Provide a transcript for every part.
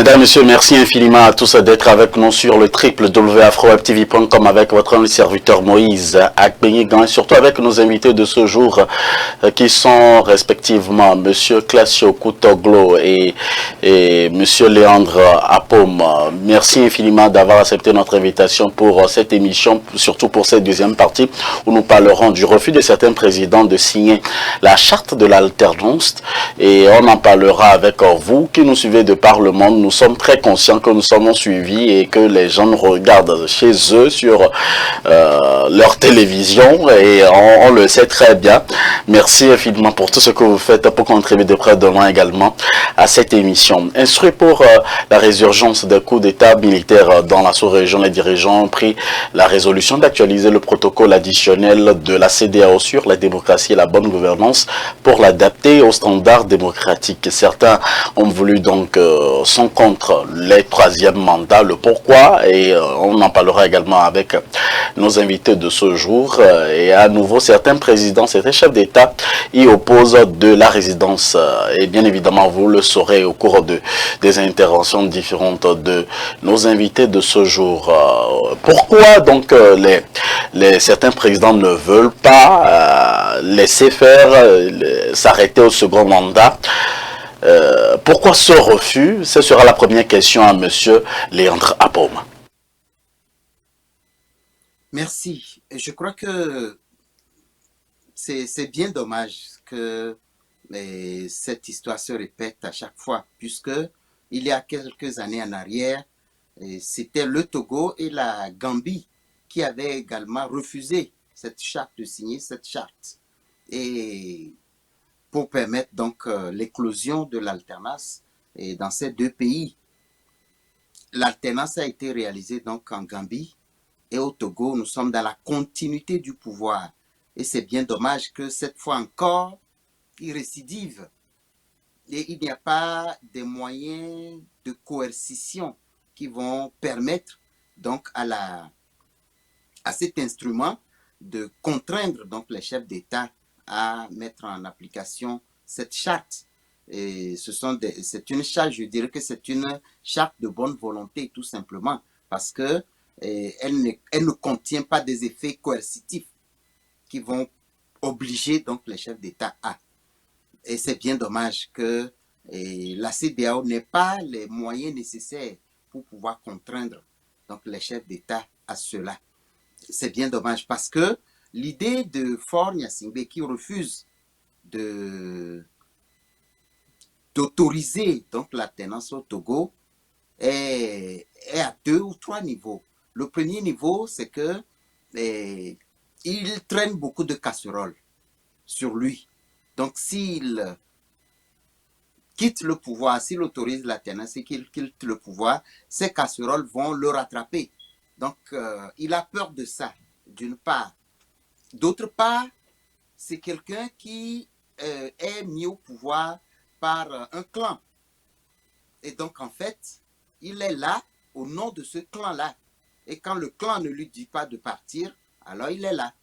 Mesdames, Messieurs, merci infiniment à tous d'être avec nous sur le www.afrowebtv.com avec votre serviteur Moïse Akbenyigan et surtout avec nos invités de ce jour qui sont respectivement Monsieur Classio Koutoglo et Monsieur Léandre Apom. Merci infiniment d'avoir accepté notre invitation pour cette émission, surtout pour cette deuxième partie où nous parlerons du refus de certains présidents de signer la charte de l'alternance et on en parlera avec vous qui nous suivez de par le monde. Nous sommes très conscients que nous sommes suivis et que les gens nous regardent chez eux sur leur télévision et on le sait très bien. Merci infiniment pour tout ce que vous faites pour contribuer de près de loin également à cette émission. Instruit pour la résurgence des coups d'État militaires dans la sous-région, les dirigeants ont pris la résolution d'actualiser le protocole additionnel de la CEDEAO sur la démocratie et la bonne gouvernance pour l'adapter aux standards démocratiques. Certains ont voulu donc sont contre les troisièmes mandats, le pourquoi, et on en parlera également avec nos invités de ce jour. Et à nouveau, certains présidents, certains chefs d'État y opposent de la résidence. Et bien évidemment, vous le saurez au cours des interventions différentes de nos invités de ce jour. Pourquoi donc certains présidents ne veulent pas laisser faire, s'arrêter au second mandat? Pourquoi ce refus? Ce sera la première question à Monsieur Léandre Apom. Merci. Je crois que c'est bien dommage que cette histoire se répète à chaque fois, puisque il y a quelques années en arrière, c'était le Togo et la Gambie qui avaient également refusé cette charte, de signer cette charte. Et pour permettre donc l'éclosion de l'alternance dans ces deux pays. L'alternance a été réalisée donc en Gambie et au Togo, nous sommes dans la continuité du pouvoir. Et c'est bien dommage que cette fois encore, il récidive. Et il n'y a pas de moyens de coercition qui vont permettre donc à cet instrument de contraindre donc les chefs d'État à mettre en application cette charte. Et c'est une charte, je dirais que c'est une charte de bonne volonté tout simplement, parce que elle ne contient pas des effets coercitifs qui vont obliger donc les chefs d'État à. Et c'est bien dommage que la CEDEAO n'ait pas les moyens nécessaires pour pouvoir contraindre donc les chefs d'État à cela. C'est bien dommage parce que l'idée de Faure Gnassingbé qui refuse d'autoriser donc l'alternance au Togo est à 2 ou 3 niveaux. Le premier niveau, c'est que il traîne beaucoup de casseroles sur lui. Donc, s'il quitte le pouvoir, s'il autorise l'alternance et qu'il quitte le pouvoir, ces casseroles vont le rattraper. Donc, il a peur de ça, d'une part. D'autre part, c'est quelqu'un qui est mis au pouvoir par un clan. Et donc, en fait, il est là au nom de ce clan-là. Et quand le clan ne lui dit pas de partir, alors il est là.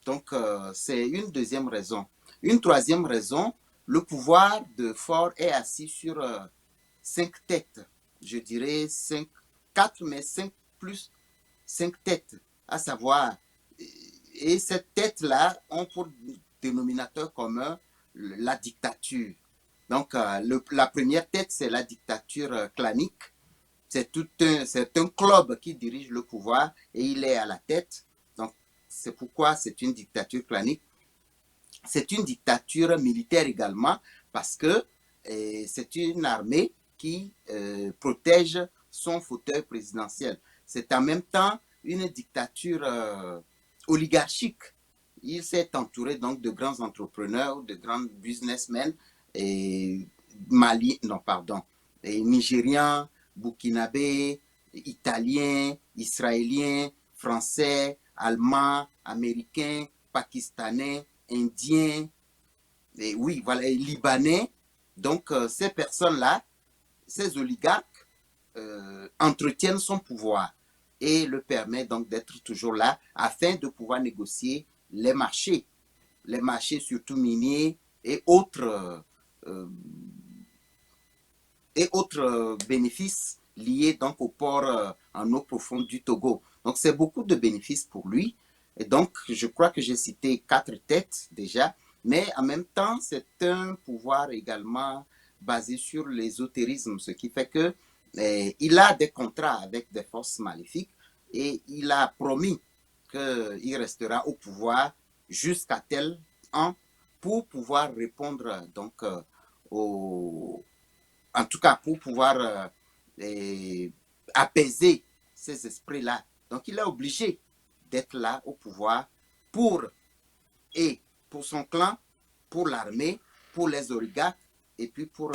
Donc, c'est une deuxième raison. Une troisième raison, le pouvoir de Faure est assis sur 5 têtes. Je dirais 4, mais 5 plus 5 têtes. À savoir, et ces têtes-là ont pour dénominateur commun la dictature. Donc, la première tête, c'est la dictature clanique. C'est un club qui dirige le pouvoir et il est à la tête. Donc, c'est pourquoi c'est une dictature clanique. C'est une dictature militaire également parce que c'est une armée qui protège son fauteuil présidentiel. C'est en même temps une dictature oligarchique. Il s'est entouré donc de grands entrepreneurs, de grands businessmen et nigérians, burkinabés, italiens, israéliens, français, allemands, américains, pakistanais, indiens, et oui, voilà, et libanais. Donc, ces personnes-là, ces oligarques, entretiennent son pouvoir et le permet donc d'être toujours là afin de pouvoir négocier les marchés surtout miniers et autres et autres bénéfices liés donc au port en eau profonde du Togo. Donc c'est beaucoup de bénéfices pour lui. Et donc je crois que j'ai cité 4 têtes déjà, mais en même temps c'est un pouvoir également basé sur l'ésotérisme, ce qui fait que il a des contrats avec des forces maléfiques et il a promis qu'il restera au pouvoir jusqu'à tel an pour pouvoir répondre donc au, en tout cas pour pouvoir apaiser ces esprits-là. Donc il est obligé d'être là au pouvoir pour et pour son clan, pour l'armée, pour les oligarques et puis pour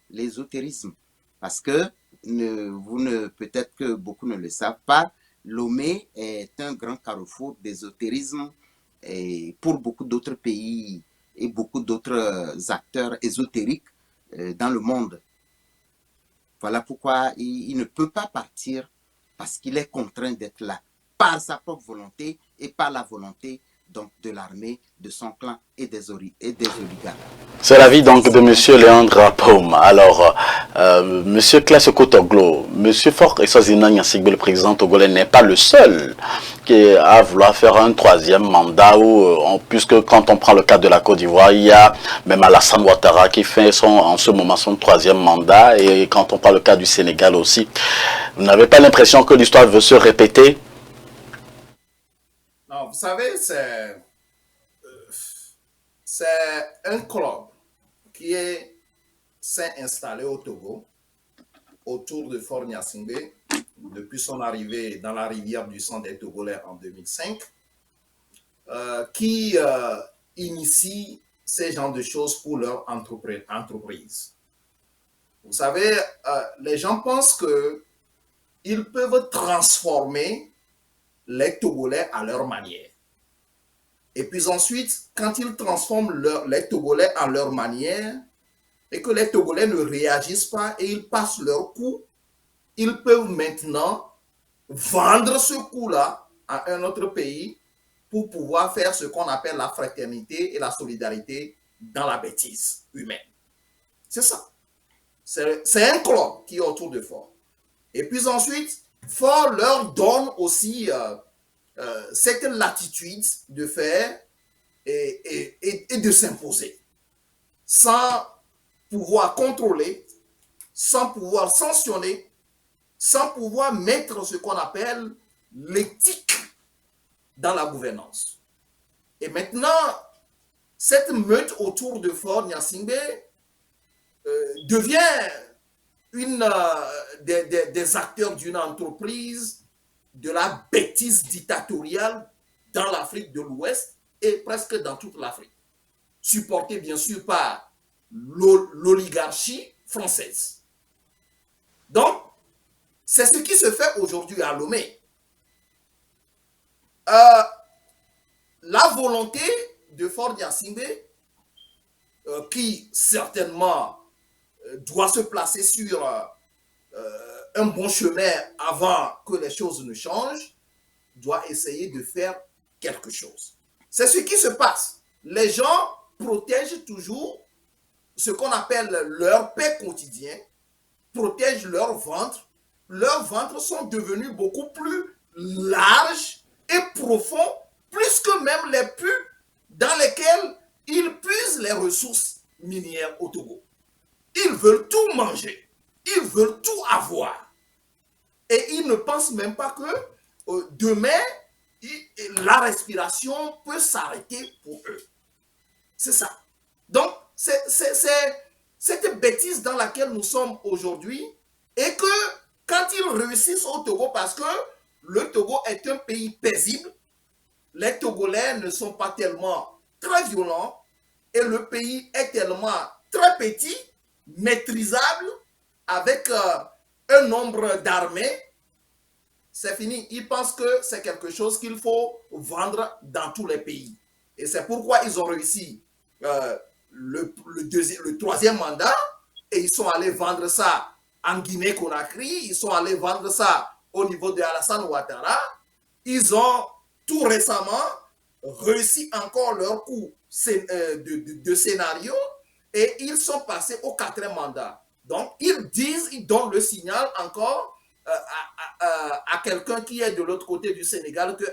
l'ésotérisme. Parce que peut-être que beaucoup ne le savent pas, Lomé est un grand carrefour d'ésotérisme et pour beaucoup d'autres pays et beaucoup d'autres acteurs ésotériques dans le monde. Voilà pourquoi il ne peut pas partir parce qu'il est contraint d'être là par sa propre volonté et par la volonté donc de l'armée, de son clan et des oligarques. C'est l'avis donc de M. Léandre Paume. Alors, M. Classe Kotoglo, M. Fort Essazina Nyansigbe, le président togolais, n'est pas le seul qui a vouloir faire un troisième mandat, puisque quand on prend le cas de la Côte d'Ivoire, il y a même Alassane Ouattara qui fait en ce moment son troisième mandat, et quand on prend le cas du Sénégal aussi, vous n'avez pas l'impression que l'histoire veut se répéter? Non, vous savez, c'est un club qui s'est installé au Togo, autour de Fort Gnassingbé, depuis son arrivée dans la rivière du sang des Togolais en 2005, qui initie ces genres de choses pour leur entreprise. Vous savez, les gens pensent qu'ils peuvent transformer les Togolais à leur manière. Et puis ensuite, quand ils transforment les Togolais à leur manière et que les Togolais ne réagissent pas et ils passent leur coup, ils peuvent maintenant vendre ce coup-là à un autre pays pour pouvoir faire ce qu'on appelle la fraternité et la solidarité dans la bêtise humaine. C'est ça. C'est un club qui est autour de Fort. Et puis ensuite, Fort leur donne aussi cette latitude de faire et de s'imposer sans pouvoir contrôler, sans pouvoir sanctionner, sans pouvoir mettre ce qu'on appelle l'éthique dans la gouvernance. Et maintenant, cette meute autour de Fort Gnassingbé devient des acteurs d'une entreprise de la bêtise dictatoriale dans l'Afrique de l'Ouest et presque dans toute l'Afrique, supportée bien sûr par l'oligarchie française. Donc, c'est ce qui se fait aujourd'hui à Lomé. La volonté de Fort Gnassingbé, qui certainement doit se placer sur un bon chemin avant que les choses ne changent, doit essayer de faire quelque chose. C'est ce qui se passe. Les gens protègent toujours ce qu'on appelle leur paix quotidien, protègent leur ventre. Leurs ventres sont devenus beaucoup plus larges et profonds, plus que même les puits dans lesquels ils puisent les ressources minières au Togo. Ils veulent tout manger, ils veulent tout avoir. Et ils ne pensent même pas que demain, la respiration peut s'arrêter pour eux. C'est ça. Donc, c'est cette bêtise dans laquelle nous sommes aujourd'hui et que quand ils réussissent au Togo, parce que le Togo est un pays paisible, les Togolais ne sont pas tellement très violents et le pays est tellement très petit, maîtrisable, avec un nombre d'armées, c'est fini. Ils pensent que c'est quelque chose qu'il faut vendre dans tous les pays. Et c'est pourquoi ils ont réussi le troisième mandat et ils sont allés vendre ça en Guinée-Conakry, ils sont allés vendre ça au niveau de Alassane Ouattara. Ils ont tout récemment réussi encore leur coup de scénario et ils sont passés au 4e mandat. Donc, ils disent, ils donnent le signal encore à quelqu'un qui est de l'autre côté du Sénégal que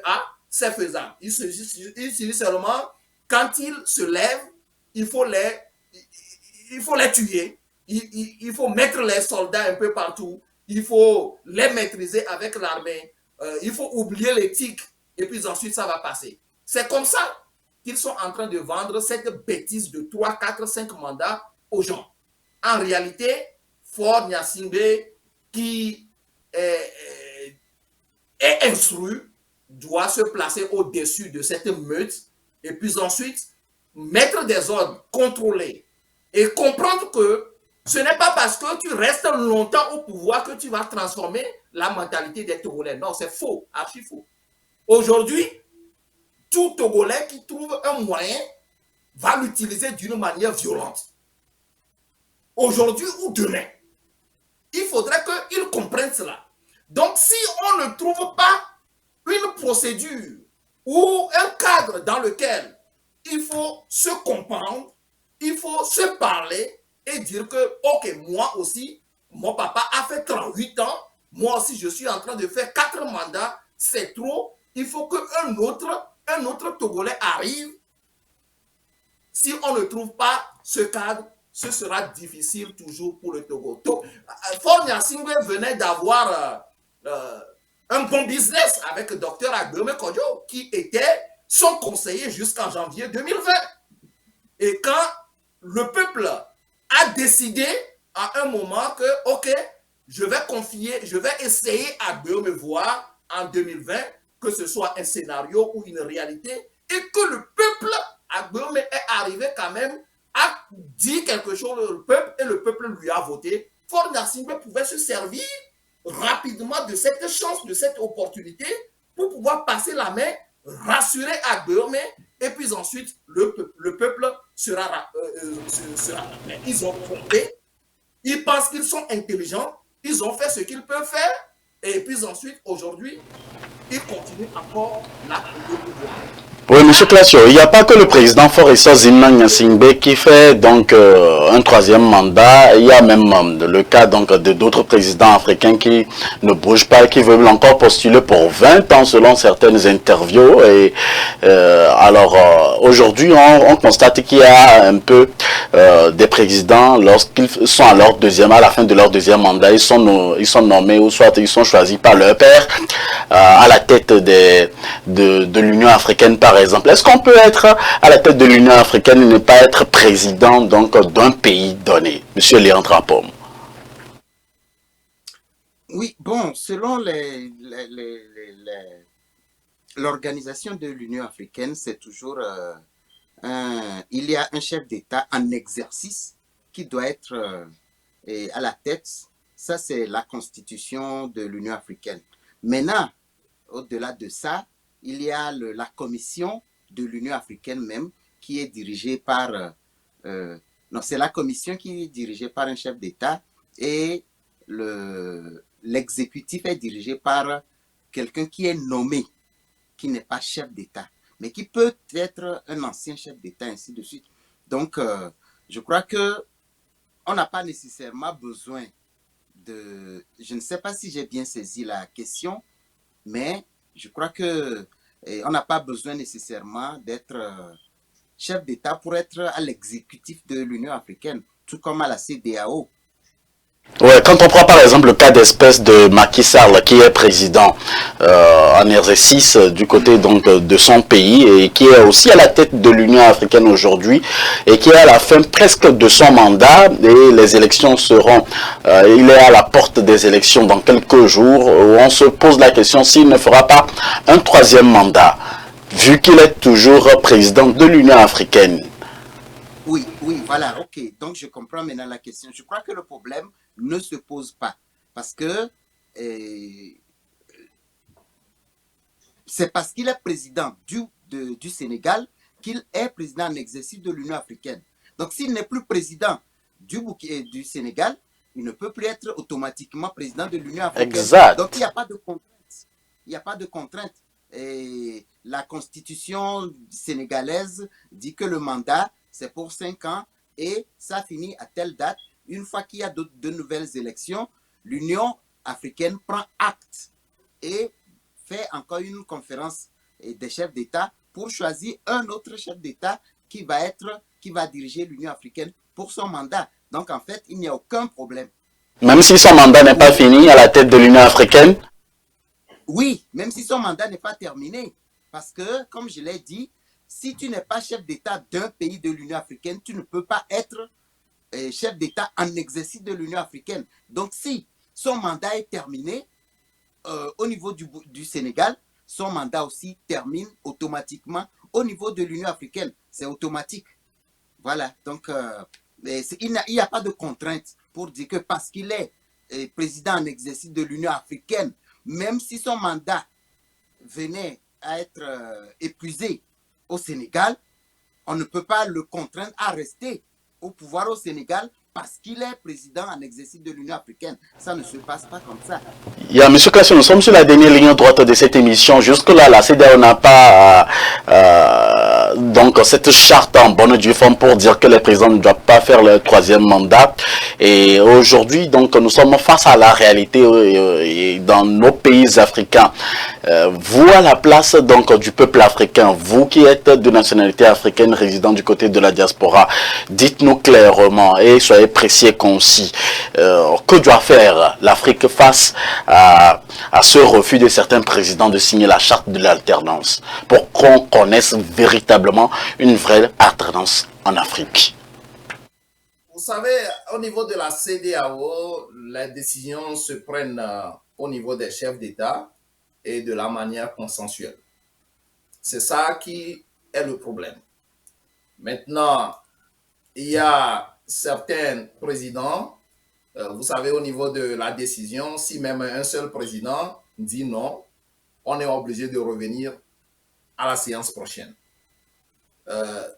c'est faisable. Il suffit seulement, quand ils se lèvent, il faut les tuer. Il faut mettre les soldats un peu partout. Il faut les maîtriser avec l'armée. Il faut oublier l'éthique. Et puis ensuite, ça va passer. C'est comme ça qu'ils sont en train de vendre cette bêtise de 3, 4, 5 mandats aux gens. En réalité, Faure Gnassingbé, qui est instruit, doit se placer au-dessus de cette meute et puis ensuite mettre des ordres, contrôler et comprendre que ce n'est pas parce que tu restes longtemps au pouvoir que tu vas transformer la mentalité des Togolais. Non, c'est faux, archi faux. Aujourd'hui, tout Togolais qui trouve un moyen va l'utiliser d'une manière violente. Aujourd'hui ou demain. Il faudrait qu'ils comprennent cela. Donc, si on ne trouve pas une procédure ou un cadre dans lequel il faut se comprendre, il faut se parler et dire que, ok, moi aussi, mon papa a fait 38 ans, moi aussi, je suis en train de faire 4 mandats, c'est trop, il faut qu'un autre Togolais arrive. Si on ne trouve pas ce cadre, ce sera difficile toujours pour le Togo. Faure Gnassingbé venait d'avoir un bon business avec le docteur Agbeme Kodjo, qui était son conseiller jusqu'en janvier 2020. Et quand le peuple a décidé à un moment que, ok, je vais essayer Agbeme voir en 2020, que ce soit un scénario ou une réalité, et que le peuple Agbeme est arrivé quand même à dire quelque chose au peuple et le peuple lui a voté. Faure Gnassingbé pouvait se servir rapidement de cette chance, de cette opportunité pour pouvoir passer la main, rassurer Agbeme et puis ensuite le peuple sera. Mais ils ont trompé, ils pensent qu'ils sont intelligents, ils ont fait ce qu'ils peuvent faire et puis ensuite aujourd'hui ils continuent encore la pouvoir. Oui, M. Classio, il n'y a pas que le président Faure Gnassingbé qui fait donc un troisième mandat. Il y a même le cas donc de d'autres présidents africains qui ne bougent pas, qui veulent encore postuler pour 20 ans selon certaines interviews. Et aujourd'hui, on constate qu'il y a un peu des présidents lorsqu'ils sont à la fin de leur deuxième mandat, ils sont nommés ou soit ils sont choisis par leur père à la tête de l'Union africaine par exemple. Est-ce qu'on peut être à la tête de l'Union africaine et ne pas être président donc d'un pays donné? Monsieur Léandre Ampom. Oui, bon, selon l'organisation de l'Union africaine, c'est toujours il y a un chef d'État en exercice qui doit être à la tête. Ça, c'est la constitution de l'Union africaine. Maintenant, au-delà de ça, il y a la commission de l'Union africaine même qui est dirigée par... non, c'est la commission qui est dirigée par un chef d'État et l'exécutif est dirigé par quelqu'un qui est nommé, qui n'est pas chef d'État, mais qui peut être un ancien chef d'État, ainsi de suite. Donc, je crois qu'on n'a pas nécessairement besoin de... Je ne sais pas si j'ai bien saisi la question, mais je crois qu'on n'a pas besoin nécessairement d'être chef d'État pour être à l'exécutif de l'Union africaine, tout comme à la CEDEAO. Ouais, quand on prend par exemple le cas d'espèce de Macky Sall qui est président en exercice du côté donc de son pays et qui est aussi à la tête de l'Union africaine aujourd'hui et qui est à la fin presque de son mandat et les élections seront, il est à la porte des élections dans quelques jours où on se pose la question s'il ne fera pas un troisième mandat vu qu'il est toujours président de l'Union africaine. Oui, voilà, ok. Donc, je comprends maintenant la question. Je crois que le problème ne se pose pas parce que c'est parce qu'il est président du Sénégal qu'il est président en exercice de l'Union africaine. Donc, s'il n'est plus président du Sénégal, il ne peut plus être automatiquement président de l'Union africaine. Exact. Donc, il n'y a pas de contrainte. Il n'y a pas de contrainte. Et la constitution sénégalaise dit que le mandat, c'est pour 5 ans et ça finit à telle date. une fois qu'il y a de nouvelles élections, l'Union africaine prend acte et fait encore une conférence des chefs d'État pour choisir un autre chef d'État qui va diriger l'Union africaine pour son mandat. Donc en fait, il n'y a aucun problème. Même si son mandat n'est pas fini à la tête de l'Union africaine? Oui, même si son mandat n'est pas terminé. Parce que, comme je l'ai dit, si tu n'es pas chef d'État d'un pays de l'Union africaine, tu ne peux pas être chef d'État en exercice de l'Union africaine. Donc si son mandat est terminé, au niveau du Sénégal, son mandat aussi termine automatiquement au niveau de l'Union africaine. C'est automatique. Voilà. Donc, il n'y a pas de contrainte pour dire que parce qu'il est président en exercice de l'Union africaine, même si son mandat venait à être épuisé au Sénégal, on ne peut pas le contraindre à rester au pouvoir au Sénégal parce qu'il est président en exercice de l'Union africaine. Ça ne se passe pas comme ça. M. Classion, nous sommes sur la dernière ligne droite de cette émission. Jusque-là, la CEDEAO n'a pas donc cette charte en bonne et due forme pour dire que les présidents ne doivent pas faire leur troisième mandat. Et aujourd'hui, donc, nous sommes face à la réalité dans nos pays africains. Vous, à la place donc du peuple africain, vous qui êtes de nationalité africaine résidant du côté de la diaspora, dites-nous clairement et soyez précis et concis. Que doit faire l'Afrique face à ce refus de certains présidents de signer la charte de l'alternance pour qu'on connaisse véritablement une vraie alternance en Afrique? Vous savez, au niveau de la CEDEAO, les décisions se prennent au niveau des chefs d'État et de la manière consensuelle. C'est ça qui est le problème. Maintenant, il y a certains présidents, vous savez, au niveau de la décision, si même un seul président dit non, on est obligé de revenir à la séance prochaine.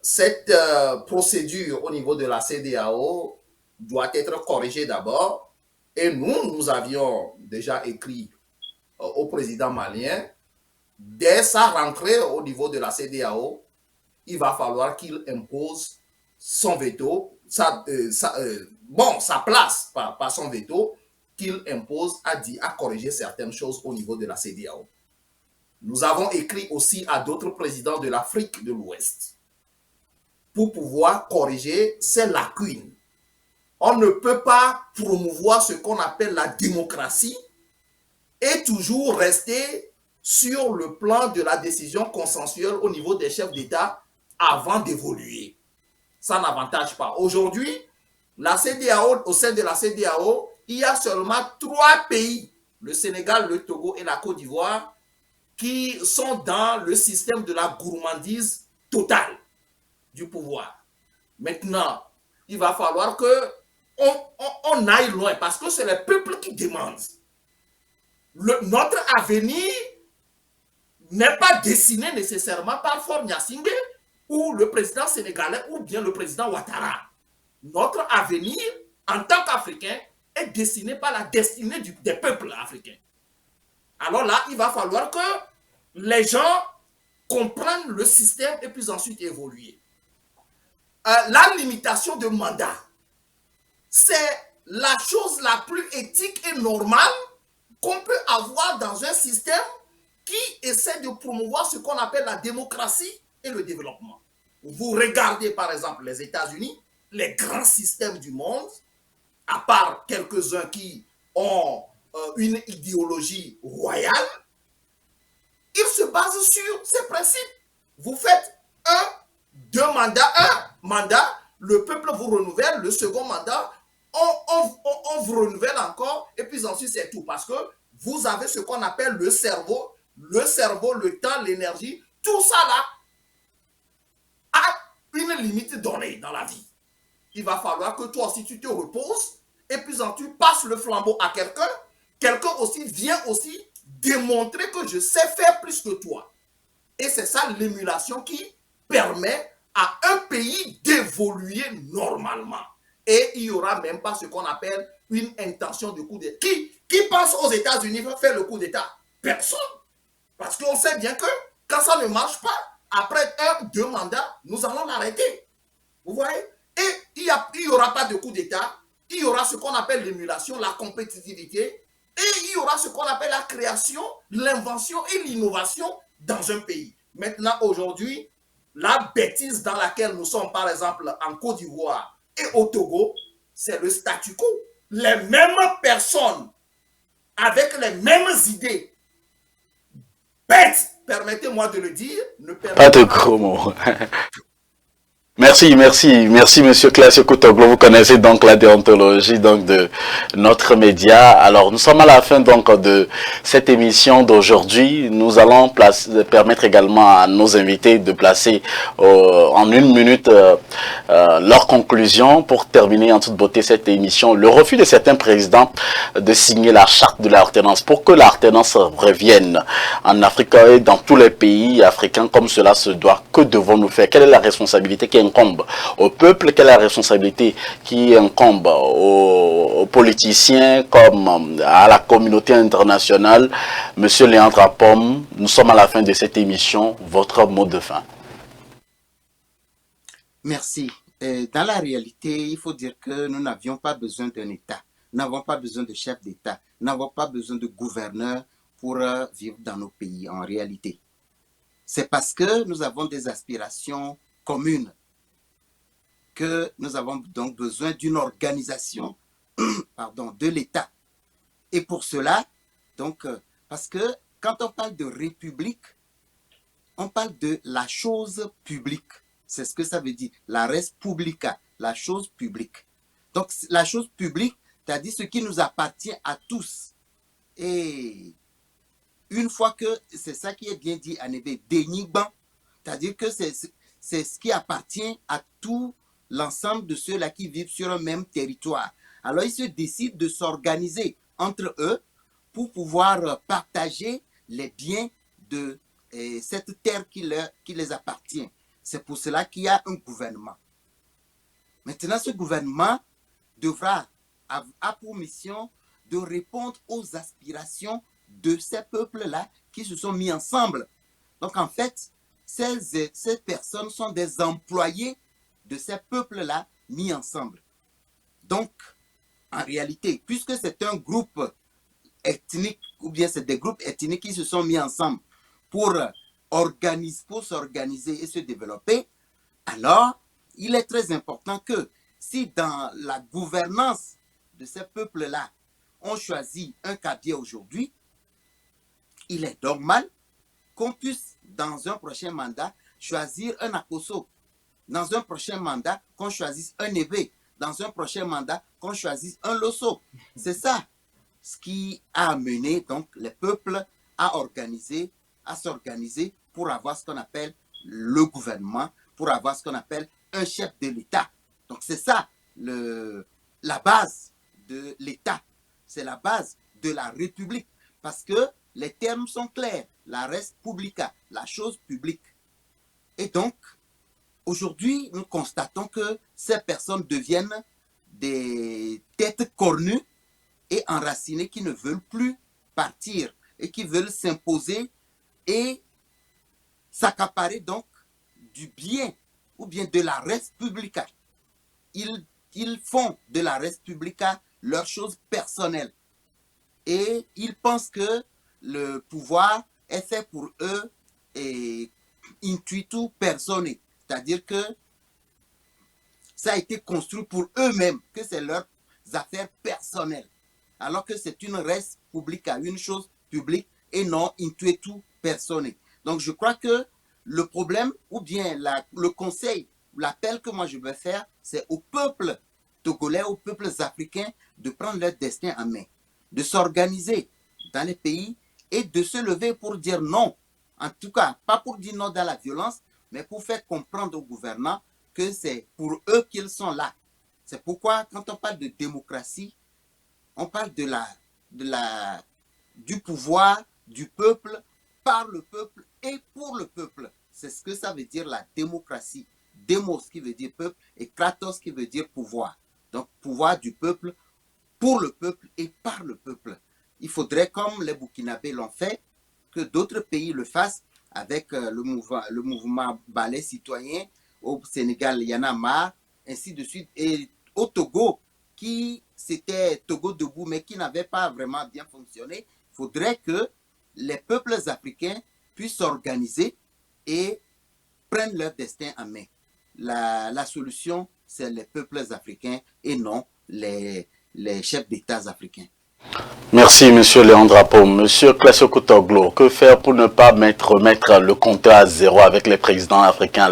Cette procédure au niveau de la CEDEAO doit être corrigée d'abord. Et nous avions déjà écrit au président malien, dès sa rentrée au niveau de la CEDEAO, il va falloir qu'il impose son veto, sa place, pas son veto, qu'il impose à corriger certaines choses au niveau de la CEDEAO. Nous avons écrit aussi à d'autres présidents de l'Afrique de l'Ouest pour pouvoir corriger ces lacunes. On ne peut pas promouvoir ce qu'on appelle la démocratie et toujours rester sur le plan de la décision consensuelle au niveau des chefs d'État avant d'évoluer. Ça n'avantage pas. Aujourd'hui, la CEDEAO, au sein de la CEDEAO, il y a seulement 3 pays, le Sénégal, le Togo et la Côte d'Ivoire, qui sont dans le système de la gourmandise totale du pouvoir. Maintenant, il va falloir qu'on aille loin parce que c'est le peuple qui demande. Notre avenir n'est pas dessiné nécessairement par Faure Gnassingbé ou le président sénégalais ou bien le président Ouattara. Notre avenir, en tant qu'Africain, est dessiné par la destinée des peuples africains. Alors là, il va falloir que les gens comprennent le système et puis ensuite évoluer. La limitation de mandat, c'est la chose la plus éthique et normale qu'on peut avoir dans un système qui essaie de promouvoir ce qu'on appelle la démocratie et le développement. Vous regardez par exemple les États-Unis, les grands systèmes du monde, à part quelques-uns qui ont une idéologie royale, ils se basent sur ces principes. Vous faites un mandat, le peuple vous renouvelle, le second mandat, on vous renouvelle encore, et puis ensuite c'est tout, parce que vous avez ce qu'on appelle le cerveau, le temps, l'énergie, tout ça là a une limite donnée dans la vie. Il va falloir que toi aussi tu te reposes, et puis ensuite tu passes le flambeau à quelqu'un, quelqu'un aussi vient aussi démontrer que je sais faire plus que toi. Et c'est ça l'émulation qui permet à un pays d'évoluer normalement. Et il n'y aura même pas ce qu'on appelle une intention de coup d'État. Qui pense aux États-Unis faire le coup d'État? Personne. Parce qu'on sait bien que quand ça ne marche pas, après 1, 2 mandats, nous allons l'arrêter. Vous voyez? Et il n'y aura pas de coup d'État il y aura ce qu'on appelle l'émulation, la compétitivité, et il y aura ce qu'on appelle la création, l'invention et l'innovation dans un pays. Maintenant, aujourd'hui, la bêtise dans laquelle nous sommes, par exemple, en Côte d'Ivoire et au Togo, c'est le statu quo. Les mêmes personnes, avec les mêmes idées, bêtes, permettez-moi de le dire, ne Pas de permettent pas gros mots. Merci, Monsieur Classe Koutoglo. Vous connaissez donc la déontologie donc de notre média. Alors, nous sommes à la fin donc de cette émission d'aujourd'hui. Nous allons permettre également à nos invités de placer en 1 minute leur conclusion pour terminer en toute beauté cette émission. Le refus de certains présidents de signer la charte de la alternance pour que la alternance revienne en Afrique et dans tous les pays africains comme cela se doit. Que devons-nous faire? Quelle est la responsabilité qui incombe au peuple? Quelle est la responsabilité qui incombe aux politiciens comme à la communauté internationale? Monsieur Léandre Apom, nous sommes à la fin de cette émission. Votre mot de fin. Merci. Dans la réalité, il faut dire que nous n'avions pas besoin d'un État. Nous n'avons pas besoin de chef d'État. Nous n'avons pas besoin de gouverneur pour vivre dans nos pays en réalité. C'est parce que nous avons des aspirations communes que nous avons donc besoin d'une organisation de l'État. Et pour cela, donc, parce que quand on parle de république, on parle de la chose publique. C'est ce que ça veut dire, la res publica, la chose publique. Donc, la chose publique, c'est-à-dire ce qui nous appartient à tous. Et une fois que c'est ça qui est bien dit en hébreu, dénigban, c'est-à-dire que c'est ce qui appartient à tout l'ensemble de ceux-là qui vivent sur un même territoire. Alors, ils se décident de s'organiser entre eux pour pouvoir partager les biens de cette terre qui les appartient. C'est pour cela qu'il y a un gouvernement. Maintenant, ce gouvernement devra avoir pour mission de répondre aux aspirations de ces peuples-là qui se sont mis ensemble. Donc, en fait, ces personnes sont des employés de ces peuples-là mis ensemble. Donc, en réalité, puisque c'est un groupe ethnique, ou bien c'est des groupes ethniques qui se sont mis ensemble pour s'organiser et se développer, alors il est très important que si dans la gouvernance de ces peuples-là, on choisit un cadier aujourd'hui, il est normal qu'on puisse, dans un prochain mandat, choisir un akoso. Dans un prochain mandat, qu'on choisisse un ébé. Dans un prochain mandat, qu'on choisisse un loso. C'est ça ce qui a amené donc les peuples à s'organiser pour avoir ce qu'on appelle le gouvernement, pour avoir ce qu'on appelle un chef de l'État. Donc c'est ça la base de l'État. C'est la base de la République. Parce que les termes sont clairs. La res publica, la chose publique. Et donc, aujourd'hui, nous constatons que ces personnes deviennent des têtes cornues et enracinées qui ne veulent plus partir et qui veulent s'imposer et s'accaparer donc du bien ou bien de la res publica. Ils font de la res publica leur chose personnelle et ils pensent que le pouvoir est fait pour eux et intuitu personne, c'est-à-dire que ça a été construit pour eux-mêmes, que c'est leurs affaires personnelles, alors que c'est une res publica, une chose publique et non intuitu personne. Donc je crois que le problème ou bien le conseil, l'appel que moi je veux faire, c'est au peuple togolais, aux peuples africains de prendre leur destin en main, de s'organiser dans les pays et de se lever pour dire non. En tout cas, pas pour dire non dans la violence, mais pour faire comprendre aux gouvernants que c'est pour eux qu'ils sont là. C'est pourquoi, quand on parle de démocratie, on parle du pouvoir du peuple, par le peuple et pour le peuple. C'est ce que ça veut dire la démocratie. Demos qui veut dire peuple et kratos qui veut dire pouvoir. Donc, pouvoir du peuple, pour le peuple et par le peuple. Il faudrait, comme les Burkinabés l'ont fait, que d'autres pays le fassent avec le mouvement balai citoyen. Au Sénégal, il y en a marre, ainsi de suite. Et au Togo, c'était Togo debout, mais qui n'avait pas vraiment bien fonctionné. Il faudrait que les peuples africains puissent s'organiser et prennent leur destin en main. La solution, c'est les peuples africains et non les chefs d'État africains. Merci, Monsieur Léandre Apom. Monsieur Classio Kutoglo, que faire pour ne pas mettre le compteur à zéro avec les présidents africains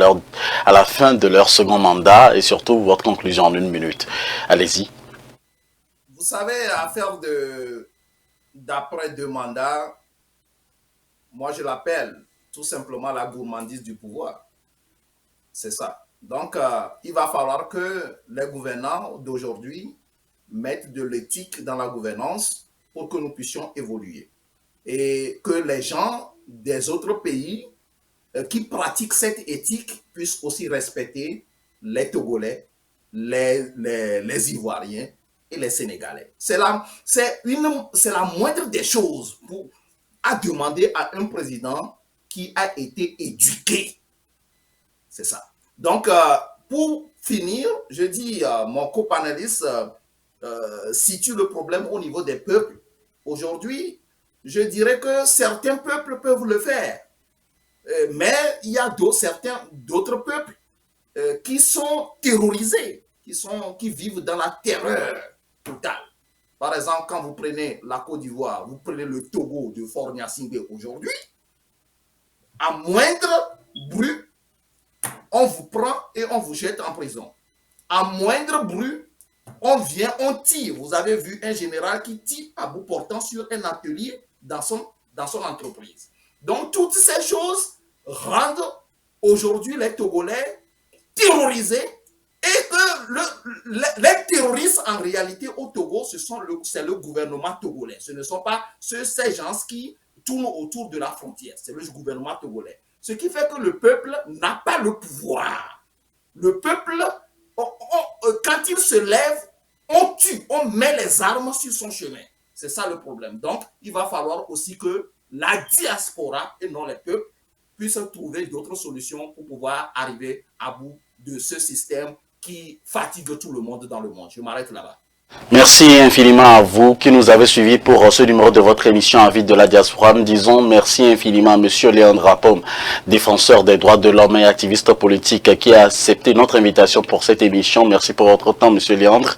à la fin de leur second mandat et surtout votre conclusion en 1 minute. Allez-y. Vous savez, affaire d'après 2 mandats, moi je l'appelle tout simplement la gourmandise du pouvoir. C'est ça. Donc, il va falloir que les gouvernants d'aujourd'hui mettre de l'éthique dans la gouvernance pour que nous puissions évoluer. Et que les gens des autres pays qui pratiquent cette éthique puissent aussi respecter les Togolais, les Ivoiriens et les Sénégalais. C'est la moindre des choses à demander à un président qui a été éduqué. C'est ça. Donc, pour finir, je dis, mon copanéliste situe le problème au niveau des peuples. Aujourd'hui, je dirais que certains peuples peuvent le faire, mais il y a d'autres peuples qui sont terrorisés, qui vivent dans la terreur totale. Par exemple, quand vous prenez la Côte d'Ivoire, vous prenez le Togo de Faure Gnassingbé aujourd'hui, à moindre bruit, on vous prend et on vous jette en prison. À moindre bruit, on vient, on tire. Vous avez vu un général qui tire à bout portant sur un atelier dans son entreprise. Donc, toutes ces choses rendent aujourd'hui les Togolais terrorisés et que les terroristes, en réalité, au Togo, c'est le gouvernement togolais. Ce ne sont pas ces gens qui tournent autour de la frontière. C'est le gouvernement togolais. Ce qui fait que le peuple n'a pas le pouvoir. Le peuple, quand il se lève, on tue, on met les armes sur son chemin. C'est ça le problème. Donc, il va falloir aussi que la diaspora, et non les peuples, puissent trouver d'autres solutions pour pouvoir arriver à bout de ce système qui fatigue tout le monde dans le monde. Je m'arrête là-bas. Merci infiniment à vous qui nous avez suivis pour ce numéro de votre émission Avis de la diaspora. Nous disons merci infiniment à Monsieur Léandre Apom, défenseur des droits de l'homme et activiste politique, qui a accepté notre invitation pour cette émission. Merci pour votre temps, Monsieur Léandre.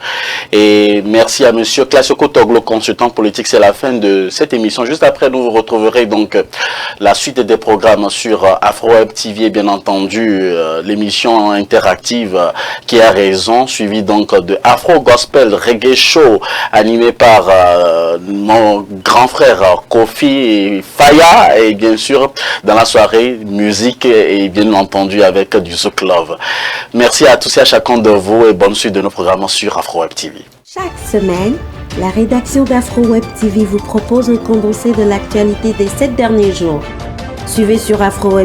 Et merci à Monsieur Classio Kutoglo, consultant politique. C'est la fin de cette émission. Juste après, nous vous retrouverez donc la suite des programmes sur AfroWeb TV, bien entendu, l'émission interactive qui a raison, suivie donc de Afro Gospel Reggae Show animé par mon grand frère Kofi Faya, et bien sûr dans la soirée musique et bien entendu avec du Zouk Love. Merci à tous et à chacun de vous et bonne suite de nos programmes sur AfroWeb TV. Chaque semaine, la rédaction d'AfroWeb TV vous propose un condensé de l'actualité des 7 derniers jours. Suivez sur AfroWeb